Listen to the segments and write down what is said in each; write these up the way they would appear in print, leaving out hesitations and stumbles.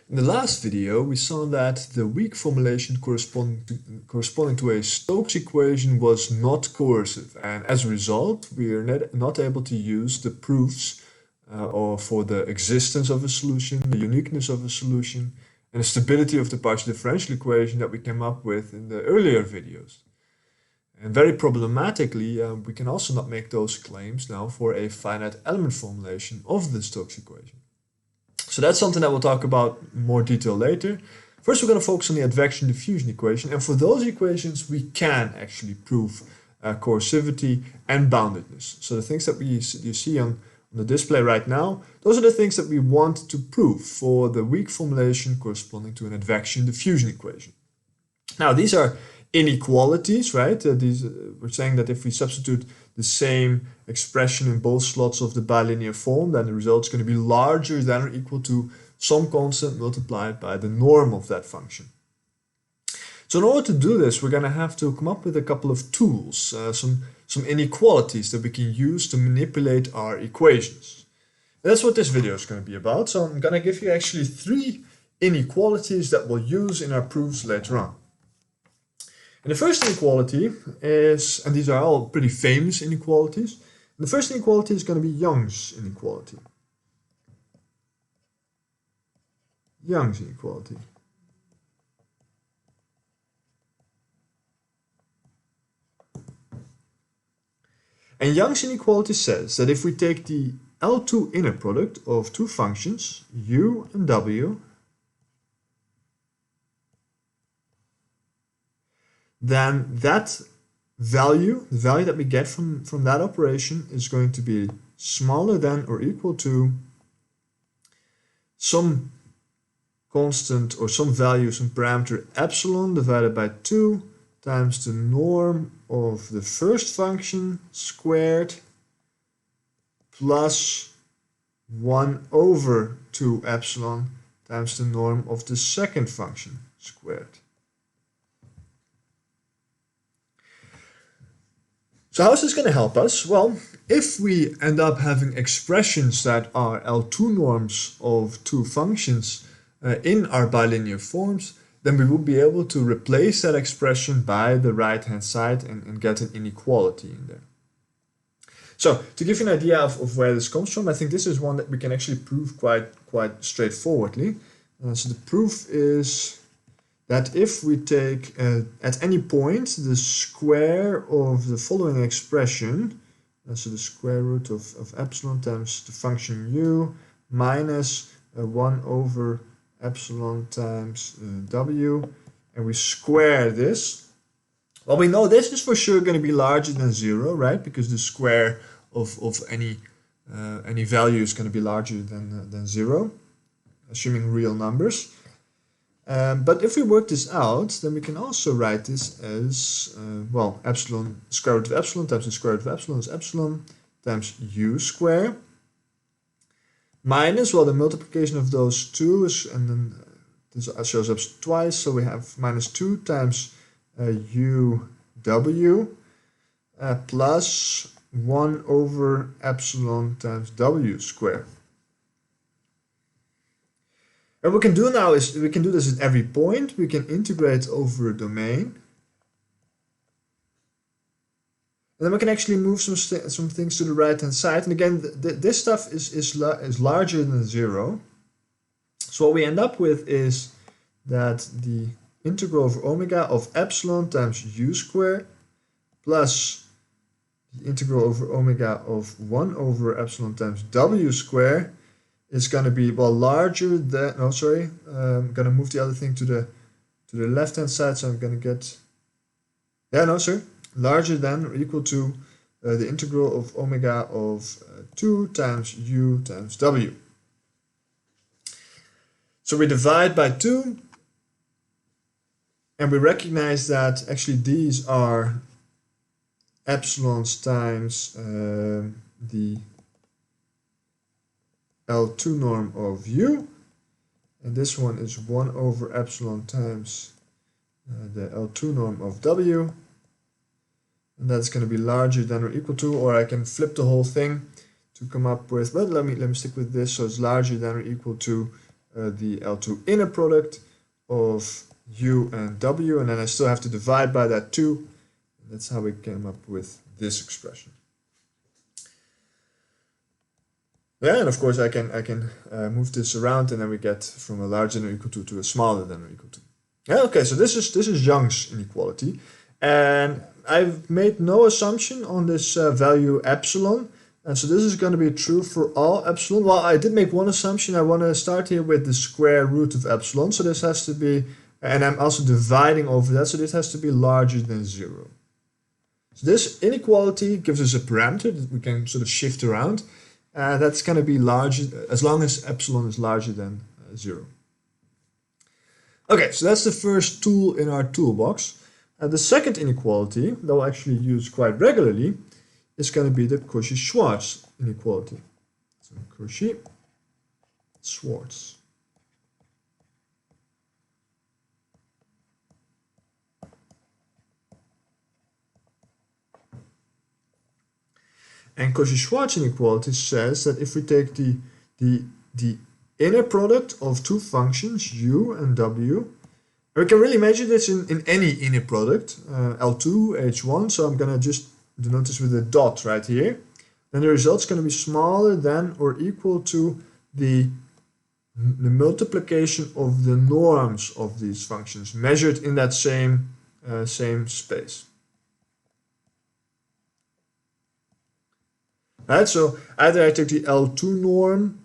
In the last video, we saw that the weak formulation corresponding to a Stokes equation was not coercive, and as a result, we are not able to use the proofs or for the existence of a solution, the uniqueness of a solution, and the stability of the partial differential equation that we came up with in the earlier videos. And very problematically, we can also not make those claims now for a finite element formulation of the Stokes equation. So that's something that we'll talk about in more detail later. First, we're going to focus on the advection diffusion equation, and for those equations, we can actually prove coercivity and boundedness. So the things that you see on the display right now, those are the things that we want to prove for the weak formulation corresponding to an advection diffusion equation. Now, these are inequalities, right? We're saying that if we substitute the same expression in both slots of the bilinear form, then the result is going to be larger than or equal to some constant multiplied by the norm of that function. So in order to do this, we're going to have to come up with a couple of tools, some inequalities that we can use to manipulate our equations. And that's what this video is going to be about. So I'm going to give you actually 3 inequalities that we'll use in our proofs later on. And the first inequality is, and these are all pretty famous inequalities, the first inequality is going to be Young's inequality. Young's inequality. And Young's inequality says that if we take the L2 inner product of two functions, u and w, then that value, the value that we get from that operation, is going to be smaller than or equal to some constant or some value, some parameter epsilon divided by 2 times the norm of the first function squared plus 1 over 2 epsilon times the norm of the second function squared. So how is this going to help us? Well, if we end up having expressions that are L2 norms of two functions in our bilinear forms, then we will be able to replace that expression by the right-hand side and get an inequality in there. So to give you an idea of where this comes from, I think this is one that we can actually prove quite straightforwardly. So the proof is that if we take at any point the square of the following expression, so the square root of epsilon times the function u minus 1 over epsilon times w, and we square this, well, we know this is for sure going to be larger than 0, right? Because the square of any value is going to be larger than 0, assuming real numbers. But if we work this out, then we can also write this as, well, epsilon, square root of epsilon times the square root of epsilon is epsilon times u square minus, well, the multiplication of those two is, and then this shows up twice, so we have minus 2 times uw plus 1 over epsilon times w squared. And what we can do now is we can do this at every point. We can integrate over a domain. And then we can actually move some things to the right-hand side. And again, this stuff is larger than 0. So what we end up with is that the integral over omega of epsilon times u squared plus the integral over omega of 1 over epsilon times w squared is going to be, well, larger than, no, sorry, I'm going to move the other thing to the left-hand side, so I'm going to get, larger than or equal to the integral of omega of 2 times u times w. So we divide by 2, and we recognize that actually these are epsilons times the L2 norm of u, and this one is 1 over epsilon times the L2 norm of w, and that's going to be larger than or equal to, or I can flip the whole thing to come up with, but let me stick with this, so it's larger than or equal to the L2 inner product of u and w, and then I still have to divide by that 2. That's how we came up with this expression. Yeah, and of course I can move this around, and then we get from a larger than or equal to a smaller than or equal to. Yeah, okay, so this is Young's inequality, and I've made no assumption on this value epsilon, and so this is going to be true for all epsilon. Well, I did make one assumption. I want to start here with the square root of epsilon, so this has to be, and I'm also dividing over that, so this has to be larger than 0. So this inequality gives us a parameter that we can sort of shift around. That's going to be larger as long as epsilon is larger than 0. Okay, so that's the first tool in our toolbox. The second inequality that we'll actually use quite regularly is going to be the Cauchy-Schwarz inequality. So Cauchy-Schwarz. And Cauchy-Schwarz inequality says that if we take the inner product of two functions, u and w, we can really measure this in any inner product, L2, H1, so I'm going to just denote this with a dot right here. Then the result's going to be smaller than or equal to the multiplication of the norms of these functions measured in that same space. Right, so either I take the L2 norm,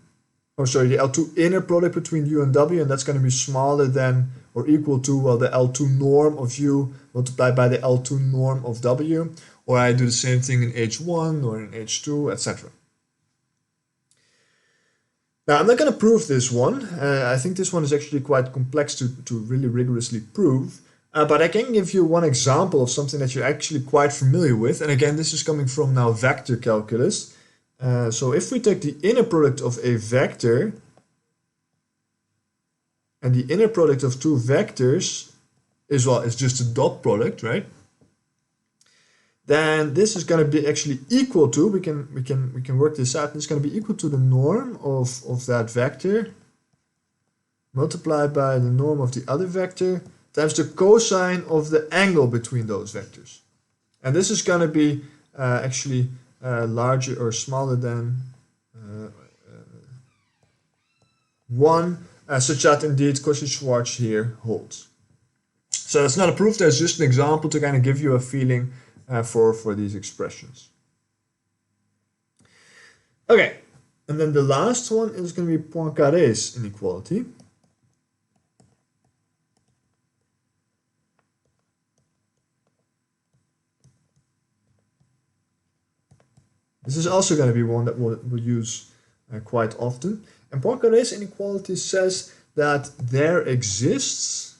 the L2 inner product between u and w, and that's going to be smaller than or equal to, well, the L2 norm of u multiplied by the L2 norm of w, or I do the same thing in H1 or in H2, etc. Now, I'm not going to prove this one. I think this one is actually quite complex to really rigorously prove. But I can give you one example of something that you're actually quite familiar with. And again, this is coming from now vector calculus. So if we take the inner product of a vector and the inner product of two vectors is, well, it's just a dot product, right? Then this is going to be actually equal to, we can work this out, it's going to be equal to the norm of that vector multiplied by the norm of the other vector times the cosine of the angle between those vectors. And this is going to be actually larger or smaller than 1, such that indeed Cauchy-Schwarz here holds. So it's not a proof, there's just an example to kind of give you a feeling for these expressions. Okay, and then the last one is going to be Poincaré's inequality. This is also going to be one that we'll use quite often. And Poincaré's inequality says that there exists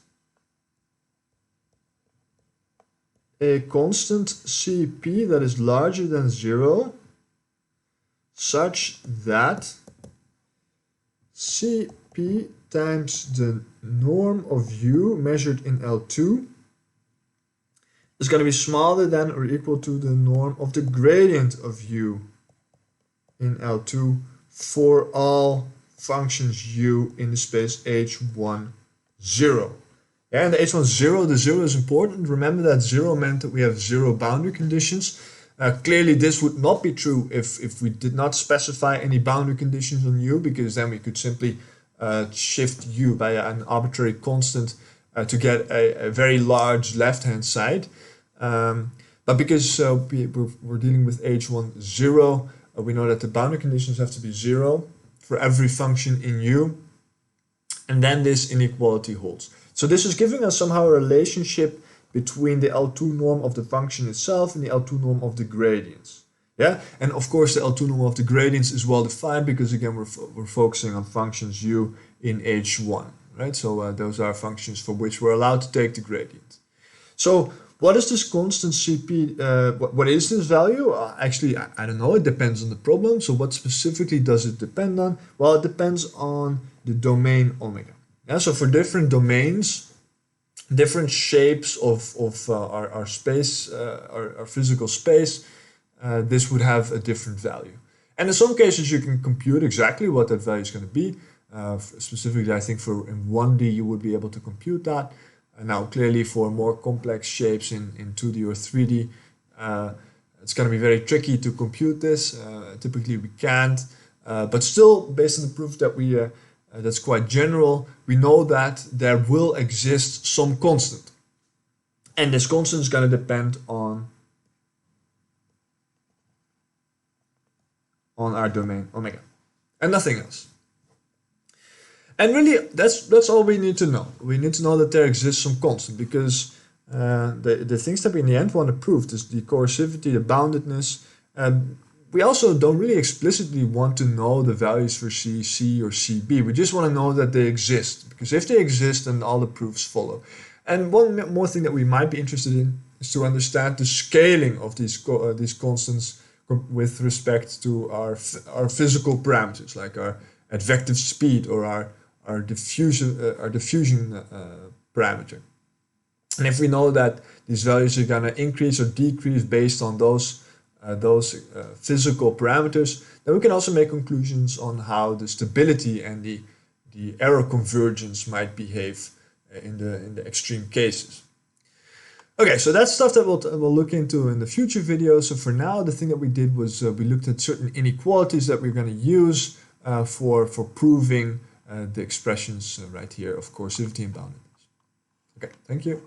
a constant Cp that is larger than 0, such that Cp times the norm of u measured in L2 is going to be smaller than or equal to the norm of the gradient of u in L2 for all functions u in the space H1, 0. Yeah, and the H1, 0, the 0 is important. Remember that 0 meant that we have 0 boundary conditions. Clearly this would not be true if we did not specify any boundary conditions on u, because then we could simply shift u by an arbitrary constant to get a very large left-hand side. But because we're dealing with H1, 0, we know that the boundary conditions have to be 0 for every function in u, and then this inequality holds. So this is giving us somehow a relationship between the L2 norm of the function itself and the L2 norm of the gradients. Yeah, and of course the L2 norm of the gradients is well defined because again we're focusing on functions u in H1, right? So those are functions for which we're allowed to take the gradient. So what is this constant Cp? What is this value? Actually, I don't know. It depends on the problem. So what specifically does it depend on? Well, it depends on the domain omega. Yeah, so for different domains, different shapes of our space, our physical space, this would have a different value. And in some cases, you can compute exactly what that value is going to be. Specifically, I think for in 1D you would be able to compute that. Now, clearly for more complex shapes in 2D or 3D, it's going to be very tricky to compute this. Typically we can't, but still, based on the proof that that's quite general, we know that there will exist some constant. And this constant is going to depend on our domain omega and nothing else. And really, that's all we need to know. We need to know that there exists some constant, because the things that we in the end want to prove, is the coercivity, the boundedness. We also don't really explicitly want to know the values for C, C, or CB. We just want to know that they exist, because if they exist, then all the proofs follow. And one more thing that we might be interested in is to understand the scaling of these constants with respect to our physical parameters, like our advective speed or our diffusion parameter. And if we know that these values are going to increase or decrease based on those physical parameters, then we can also make conclusions on how the stability and the error convergence might behave in the extreme cases. Okay, so that's stuff that we'll look into in the future videos. So for now, the thing that we did was we looked at certain inequalities that we're going to use for proving the expressions right here of coercivity and boundedness. Okay, thank you.